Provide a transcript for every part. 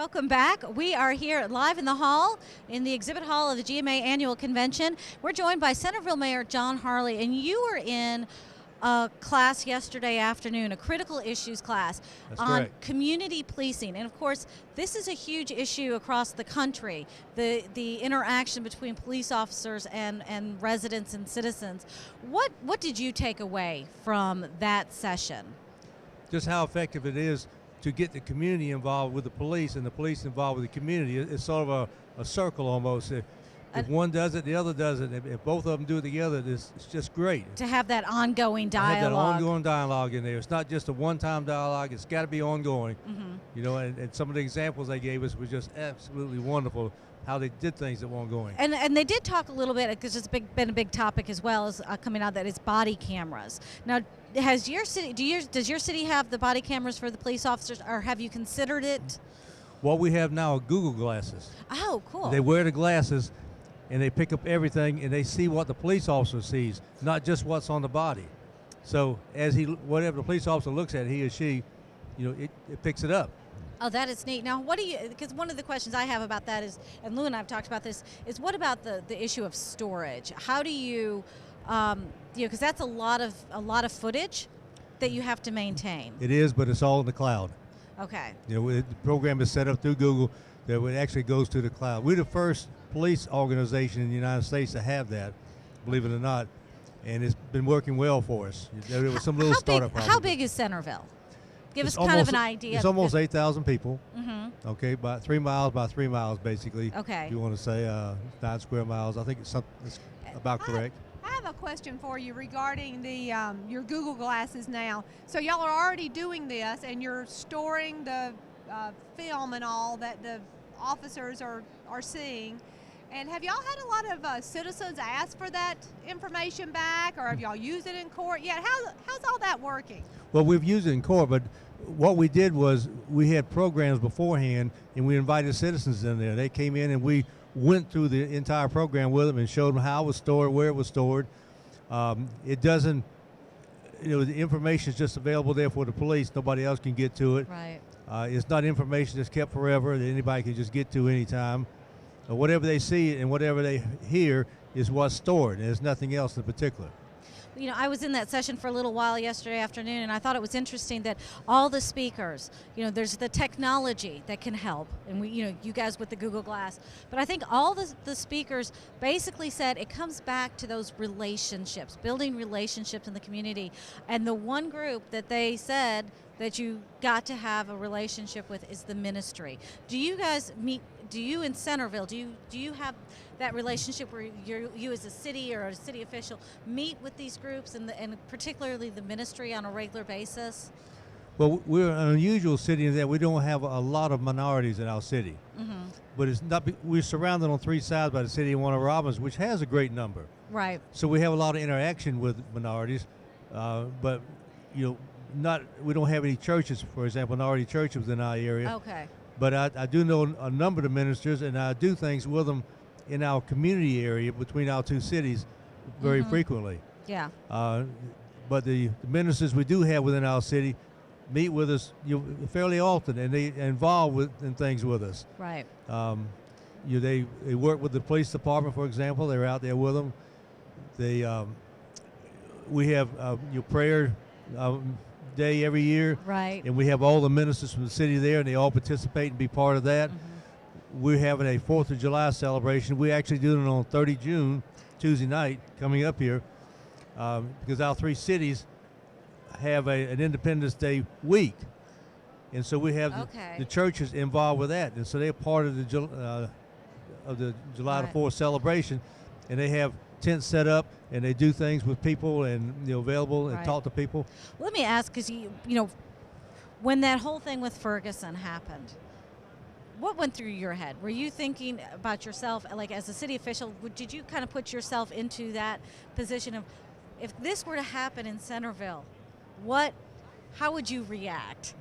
Welcome back. We are here live in the hall, in the exhibit hall of the GMA Annual Convention. We're joined by Centerville Mayor John Harley, and you were in a class yesterday afternoon, a critical issues class on community policing. And of course, this is a huge issue across the country, the interaction between police officers and residents and citizens. What did you take away from that session? Just how effective it is to get the community involved with the police and the police involved with the community. It's sort of a circle almost. If one does it, the other does it. If both of them do it together, it's just great. To have that ongoing dialogue. Have that ongoing dialogue in there. It's not just a one-time dialogue. It's got to be ongoing. Mm-hmm. You know, and some of the examples they gave us were just absolutely wonderful, how they did things that were ongoing. And they did talk a little bit, because it's been a big topic as well, as coming out, that is body cameras. Now, has your city, does your city have the body cameras for the police officers, or have you considered it? What we have now are Google glasses. Oh, cool. They wear the glasses, and they pick up everything, and they see what the police officer sees, not just what's on the body. So as whatever the police officer looks at, he or she, you know, it picks it up. Oh, that is neat. Now, what do you, because one of the questions I have about that is, and Lou and I have talked about this, is what about the issue of storage? How do you, you know, because that's a lot of footage that you have to maintain. It is, but it's all in the cloud. Okay. You know, the program is set up through Google that it actually goes to the cloud. We're the first police organization in the United States to have that, believe it or not, and it's been working well for us. There was some little startup problems. How big is Centerville? Give us kind of an idea. It's almost 8,000 people. Mm-hmm. Okay, about 3 miles by 3 miles, basically. Okay. If you want to say 9 square miles, I think it's about correct. I have a question for you regarding the your Google glasses now. So y'all are already doing this, and you're storing the film and all that the officers are seeing. And have y'all had a lot of citizens ask for that information back, or have y'all used it in court yet? How's all that working? Well, we've used it in court, but what we did was we had programs beforehand, and we invited citizens in there. They came in, and we went through the entire program with them and showed them how it was stored, where it was stored. It doesn't, you know, the information is just available there for the police. Nobody else can get to it. Right. It's not information that's kept forever that anybody can just get to anytime. Whatever they see and whatever they hear is what's stored. There's nothing else in particular. You know, I was in that session for a little while yesterday afternoon, and I thought it was interesting that all the speakers, you know, there's the technology that can help, and we, you know, you guys with the Google Glass, but I think all the speakers basically said it comes back to those relationships, building relationships in the community. And the one group that they said that you got to have a relationship with is the ministry. Do you guys meet? Do you in Centerville? Do you have that relationship where you as a city or a city official meet with these groups and particularly the ministry on a regular basis? Well, we're an unusual city in that we don't have a lot of minorities in our city. Mm-hmm. But it's not. We're surrounded on 3 sides by the city of Warner Robins, which has a great number. Right. So we have a lot of interaction with minorities, but you know, we don't have any churches, for example, minority churches within our area. Okay. But I do know a number of the ministers, and I do things with them in our community area between our 2 cities very frequently. Yeah. But the ministers we do have within our city meet with us fairly often, and they involved in things with us. Right. They work with the police department, for example. They're out there with them. We have your prayer day every year, right? And we have all the ministers from the city there, and they all participate and be part of that. We're having a 4th of July celebration. We actually do it on 30 June, Tuesday night, coming up here, because our 3 cities have an Independence Day week, and so we have the churches involved with that, and so they're part of the July the 4th celebration, and they have tents set up, and they do things with people and available and talk to people. Let me ask, because you know, when that whole thing with Ferguson happened, what went through your head? Were you thinking about yourself, like as a city official? Did you kind of put yourself into that position of, if this were to happen in Centerville, how would you react?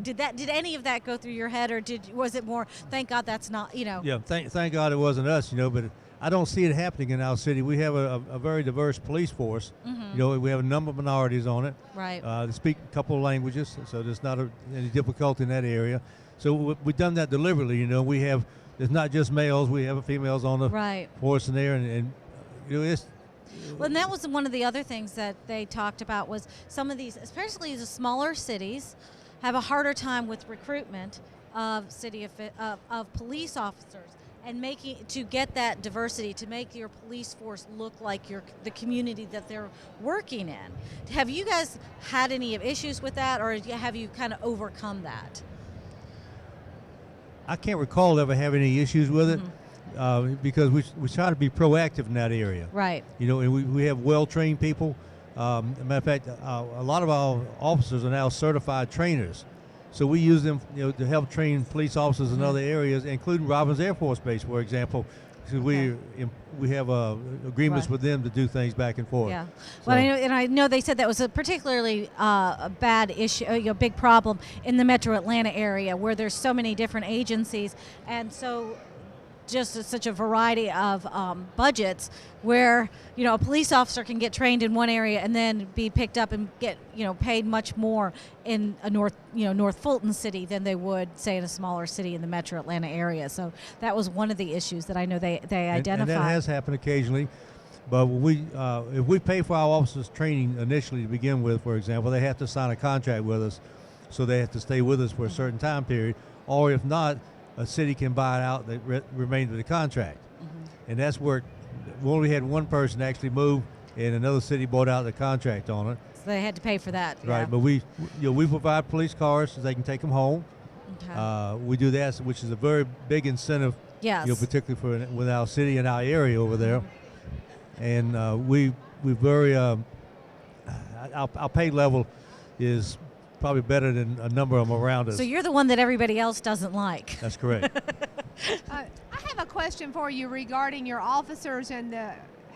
Did any of that go through your head, or was it more, thank God that's not, you know? Yeah, thank God it wasn't us, but I don't see it happening in our city. We have a very diverse police force. You know, we have a number of minorities on it. Right. They speak a couple of languages, so there's not any difficulty in that area. So we've done that deliberately. You know, there's not just males. We have females on the force in there, and you know, it's. Well, and that was one of the other things that they talked about was some of these, especially the smaller cities, have a harder time with recruitment of of police officers. And to get that diversity, to make your police force look like the community that they're working in. Have you guys had any issues with that, or have you kind of overcome that? I can't recall ever having any issues with it because we try to be proactive in that area. Right. You know, and we have well-trained people. As a matter of fact, a lot of our officers are now certified trainers. So we use them, you know, to help train police officers in other areas, including Robins Air Force Base, for example. Because we have agreements with them to do things back and forth. Yeah. So. Well, I know they said that was a particularly a bad issue, a big problem in the Metro Atlanta area, where there's so many different agencies, and so just such a variety of budgets, where a police officer can get trained in one area and then be picked up and get paid much more in a North Fulton city than they would say in a smaller city in the Metro Atlanta area. So that was one of the issues that I know they identified. And that has happened occasionally, but if we pay for our officers' training initially to begin with, for example, they have to sign a contract with us, so they have to stay with us for a certain time period, or if not, a city can buy it out the remainder of the contract. And that's where we only had one person actually move, and another city bought out the contract on it. So they had to pay for that. Right, yeah. but we provide police cars so they can take them home. Okay. We do that, which is a very big incentive, Yes. particularly with our city and our area over there. And we very our pay level is probably better than a number of them around us. So you're the one that everybody else doesn't like. That's correct. I have a question for you regarding your officers and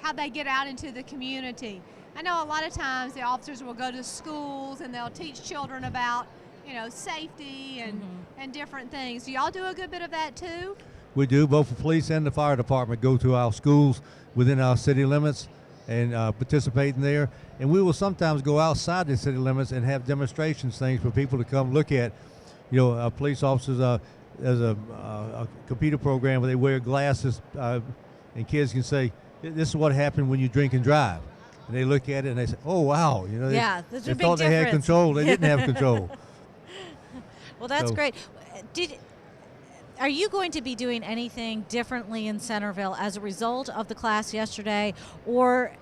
how they get out into the community. I know a lot of times the officers will go to schools and they'll teach children about, safety and different things. Do y'all do a good bit of that too? We do. Both the police and the fire department go to our schools within our city limits and participate in there. And we will sometimes go outside the city limits and have demonstrations, things for people to come look at. Police officers, there's a computer program where they wear glasses and kids can say, this is what happened when you drink and drive. And they look at it and they say, oh, wow. There's they a big thought they had difference. control. They didn't have control. Well, that's So- great. Are you going to be doing anything differently in Centerville as a result of the class yesterday, or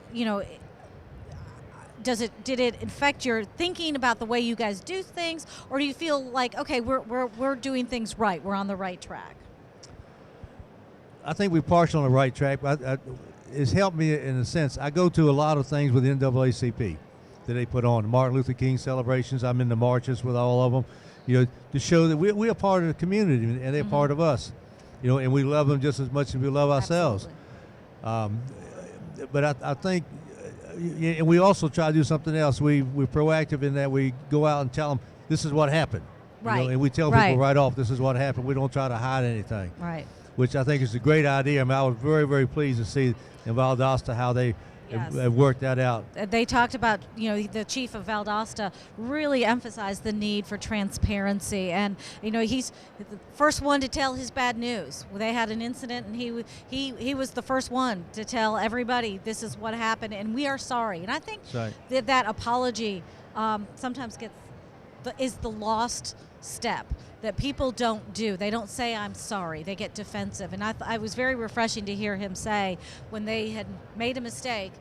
did it affect your thinking about the way you guys do things, or do you feel like, okay, we're doing things right, we're on the right track? I think we're partially on the right track. It's helped me in a sense. I go to a lot of things with the NAACP that they put on. Martin Luther King celebrations. I'm in the marches with all of them. To show that we're a part of the community and they're part of us. And we love them just as much as we love ourselves. But I think, and we also try to do something else. We're proactive in that we go out and tell them this is what happened. Right. And we tell people right off this is what happened. We don't try to hide anything. Right. Which I think is a great idea. I was very, very pleased to see in Valdosta how they have worked that out. They talked about, the chief of Valdosta really emphasized the need for transparency, and he's the first one to tell his bad news. They had an incident, and he was the first one to tell everybody this is what happened, and we are sorry. And I think that apology sometimes is the lost step that people don't do. They don't say I'm sorry. They get defensive. And I was very refreshing to hear him say when they had made a mistake,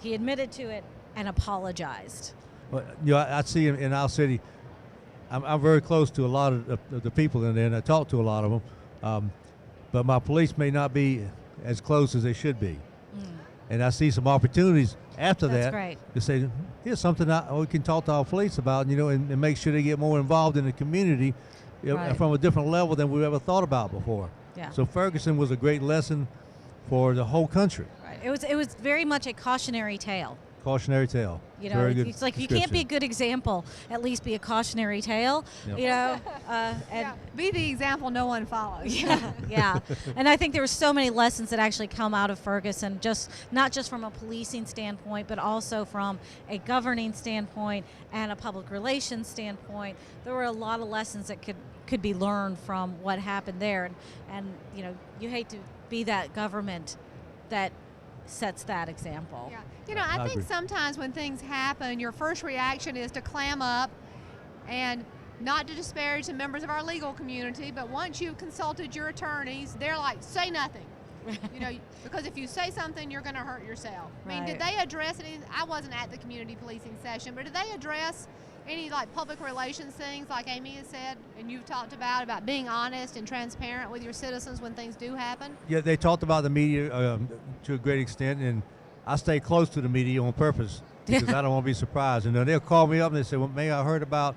he admitted to it and apologized. Well, I see in our city, I'm very close to a lot of the people in there, and I talk to a lot of them. But my police may not be as close as they should be. And I see some opportunities after that to say, here's something we can talk to our police about, and make sure they get more involved in the community from a different level than we've ever thought about before. Yeah. So Ferguson was a great lesson for the whole country. Right. It was very much a cautionary tale. Cautionary tale. You know, Very good it's like if you can't be a description. good example, at least be a cautionary tale. Yep. You know, and Yeah. Be the example no one follows. yeah, yeah. And I think there were so many lessons that actually come out of Ferguson, just not just from a policing standpoint, but also from a governing standpoint and a public relations standpoint. There were a lot of lessons that could be learned from what happened there, and you know, you hate to be that government that sets that example. Yeah. You know, I I think agree. sometimes when things happen, your first reaction is to clam up and not to disparage the members of our legal community, but once you've consulted your attorneys, they're like, say nothing. You know, because if you say something, you're going to hurt yourself. I mean, did Right. they address any? I wasn't at the community policing session, but did they address any like public relations things like Amy has said and you've talked about being honest and transparent with your citizens when things do happen? Yeah, they talked about the media to a great extent, and I stay close to the media on purpose because I don't want to be surprised. You know, they'll call me up and they say, "Well, Mayor, I heard about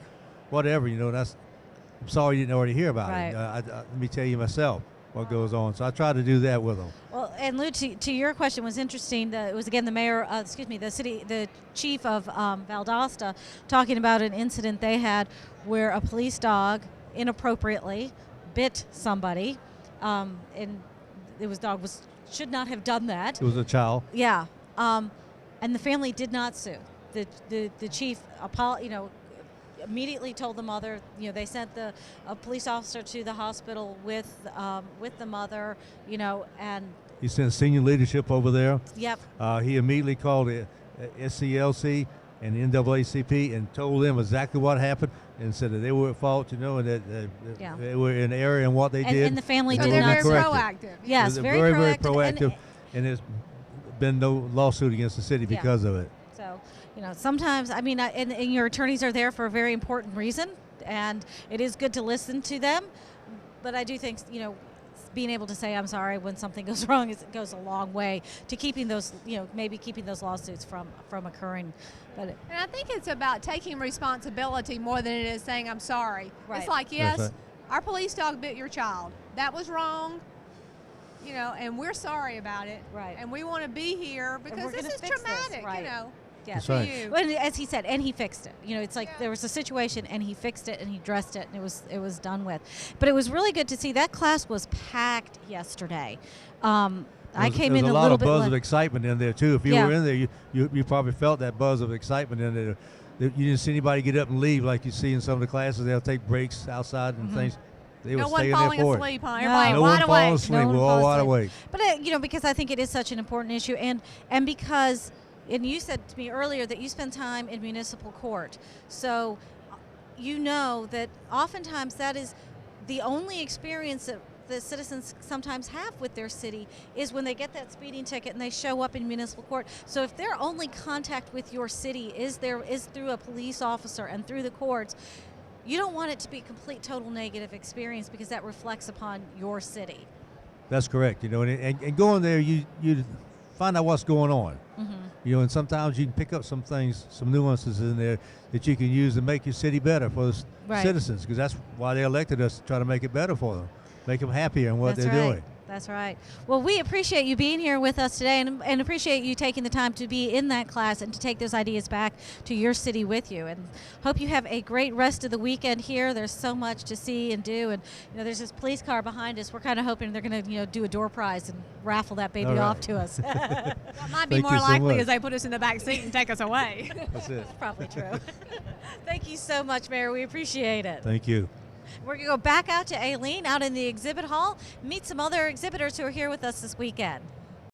whatever." You know, I'm sorry you didn't already hear about Right. it. Let me tell you myself what goes on. So I try to do that with them. Well, and Lou, to your question was interesting. It was again the mayor, the chief of Valdosta, talking about an incident they had where a police dog inappropriately bit somebody, and should not have done that. It was a child. Yeah, and the family did not sue. The chief, immediately told the mother. You know, they sent a police officer to the hospital with the mother. You know, and He sent senior leadership over there. yep, He immediately called the SCLC and the NAACP and told them exactly what happened and said that they were at fault, you know, and that Yeah. they were in error in what they and, did. and the family and So did they're not very sue. corrected. proactive. Yes, They're very very proactive. proactive, and there's been no lawsuit against the city Yeah. because of it. So, you know, sometimes, I mean, and your attorneys are there for a very important reason, and it is good to listen to them. But I do think, you know, being able to say I'm sorry when something goes wrong goes a long way to keeping those, you know, maybe keeping those lawsuits from occurring. But And I think it's about taking responsibility more than it is saying I'm sorry. Right. It's like, yes, right. our police dog bit your child. That was wrong. You know, and we're sorry about it. Right. And we want to be here because we're this gonna is fix this, traumatic, right. you know. yes, That's right. To you. Well, and as he said, and he fixed it. You know, it's like Yeah. there was a situation, and he fixed it, and he addressed it, and it was done with. But it was really good to see that class was packed yesterday. I came There in was a a lot little of bit buzz late. of excitement in there too. If you Yeah. were in there, you probably felt that buzz of excitement in there. You didn't see anybody get up and leave like you see in some of the classes. They'll take breaks outside and things. They No were one staying falling there for asleep, huh? No. Everybody it. No wide one falling awake. asleep. No one We're all falls wide asleep. awake. But you know, because I think it is such an important issue, and because, and you said to me earlier that you spend time in municipal court, so you know that oftentimes that is the only experience that the citizens sometimes have with their city is when they get that speeding ticket and they show up in municipal court. So if their only contact with your city is through a police officer and through the courts, you don't want it to be a complete total negative experience because that reflects upon your city. That's correct. You know, and going there, you find out what's going on. Mm-hmm. You know, and sometimes you can pick up some things, some nuances in there that you can use to make your city better for the Right. citizens, because that's why they elected us, to try to make it better for them, make them happier in what That's they're right. doing. That's right. Well, we appreciate you being here with us today, and appreciate you taking the time to be in that class and to take those ideas back to your city with you. And hope you have a great rest of the weekend here. There's so much to see and do, and you know, there's this police car behind us. We're kind of hoping they're going to, do a door prize and raffle that baby All right. off to us. That might be Thank more you so likely much. as they put us in the back seat and take us away. That's it. Probably true. Thank you so much, Mayor. We appreciate it. Thank you. We're going to go back out to Aileen out in the exhibit hall, meet some other exhibitors who are here with us this weekend.